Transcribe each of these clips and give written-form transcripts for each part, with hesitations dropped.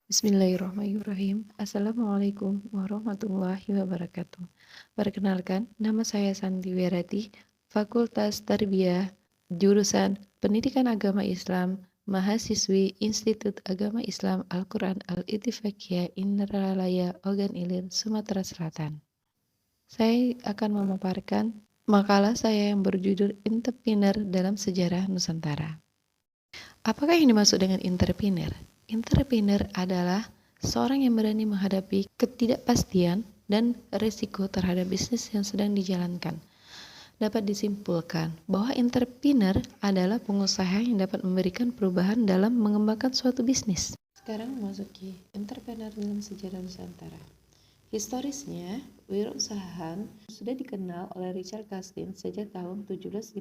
Bismillahirrahmanirrahim. Assalamualaikum warahmatullahi wabarakatuh. Perkenalkan, nama saya Santi Werati, Fakultas Tarbiyah, jurusan Pendidikan Agama Islam, mahasiswi Institut Agama Islam Al-Quran Al-Ittifaqiyah Indralaya, Ogan Ilir, Sumatera Selatan. Saya akan memaparkan makalah saya yang berjudul Entrepreneur dalam Sejarah Nusantara. Apakah yang dimaksud dengan entrepreneur? Entrepreneur adalah seorang yang berani menghadapi ketidakpastian dan risiko terhadap bisnis yang sedang dijalankan. Dapat disimpulkan bahwa entrepreneur adalah pengusaha yang dapat memberikan perubahan dalam mengembangkan suatu bisnis. Sekarang memasuki entrepreneur dalam sejarah Nusantara. Historisnya, wirausahaan sudah dikenal oleh Richard Castine sejak tahun 1755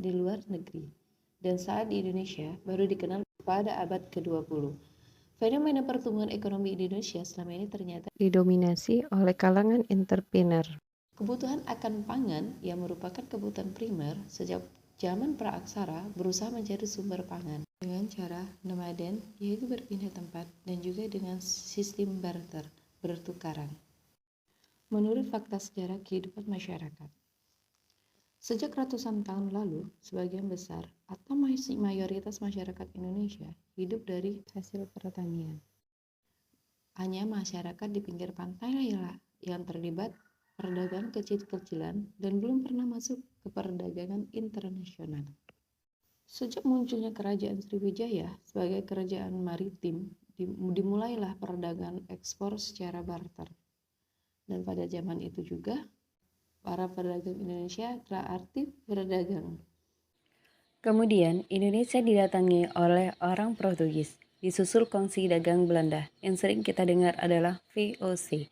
di luar negeri. Dan saat di Indonesia baru dikenal pada abad ke-20. Fenomena pertumbuhan ekonomi Indonesia selama ini ternyata didominasi oleh kalangan entrepreneur. Kebutuhan akan pangan yang merupakan kebutuhan primer sejak zaman praaksara berusaha mencari sumber pangan dengan cara nomaden, yaitu berpindah tempat, dan juga dengan sistem barter, bertukaran. Menurut fakta sejarah kehidupan masyarakat, sejak ratusan tahun lalu, sebagian besar atau mayoritas masyarakat Indonesia hidup dari hasil pertanian. Hanya masyarakat di pinggir pantai lah yang terlibat perdagangan kecil-kecilan dan belum pernah masuk ke perdagangan internasional. Sejak munculnya Kerajaan Sriwijaya sebagai kerajaan maritim, dimulailah perdagangan ekspor secara barter. Dan pada zaman itu juga, para pedagang Indonesia telah aktif berdagang. Kemudian, Indonesia didatangi oleh orang Portugis, disusul kongsi dagang Belanda. Yang sering kita dengar adalah VOC.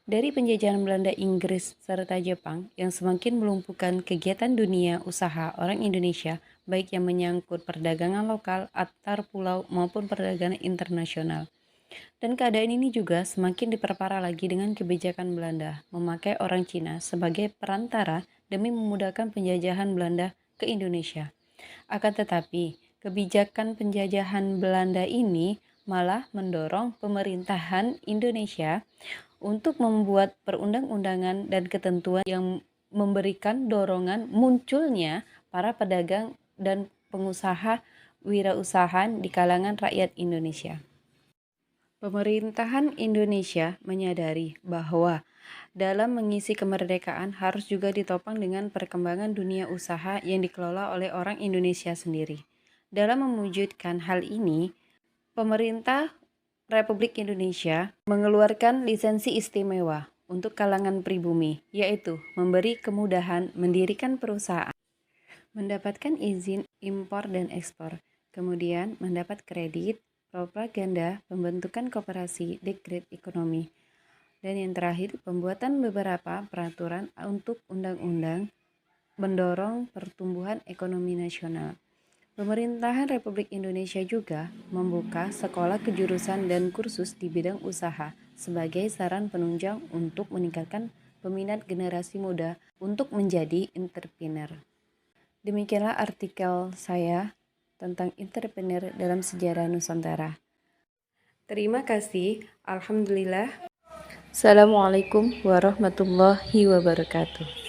Dari penjajahan Belanda, Inggris, serta Jepang yang semakin melumpuhkan kegiatan dunia usaha orang Indonesia, baik yang menyangkut perdagangan lokal, antar pulau, maupun perdagangan internasional. Dan keadaan ini juga semakin diperparah lagi dengan kebijakan Belanda memakai orang Cina sebagai perantara demi memudahkan penjajahan Belanda ke Indonesia. Akan tetapi, kebijakan penjajahan Belanda ini malah mendorong pemerintahan Indonesia untuk membuat perundang-undangan dan ketentuan yang memberikan dorongan munculnya para pedagang dan pengusaha wirausaha di kalangan rakyat Indonesia. Pemerintahan Indonesia menyadari bahwa dalam mengisi kemerdekaan harus juga ditopang dengan perkembangan dunia usaha yang dikelola oleh orang Indonesia sendiri. Dalam mewujudkan hal ini, pemerintah Republik Indonesia mengeluarkan lisensi istimewa untuk kalangan pribumi, yaitu memberi kemudahan mendirikan perusahaan, mendapatkan izin impor dan ekspor, kemudian mendapat kredit, propaganda, pembentukan koperasi, dekret ekonomi, dan yang terakhir pembuatan beberapa peraturan untuk undang-undang mendorong pertumbuhan ekonomi nasional. Pemerintahan Republik Indonesia juga membuka sekolah kejurusan dan kursus di bidang usaha sebagai saran penunjang untuk meningkatkan peminat generasi muda untuk menjadi entrepreneur. Demikianlah artikel saya tentang entrepreneur dalam sejarah Nusantara. Terima kasih. Alhamdulillah. Assalamualaikum warahmatullahi wabarakatuh.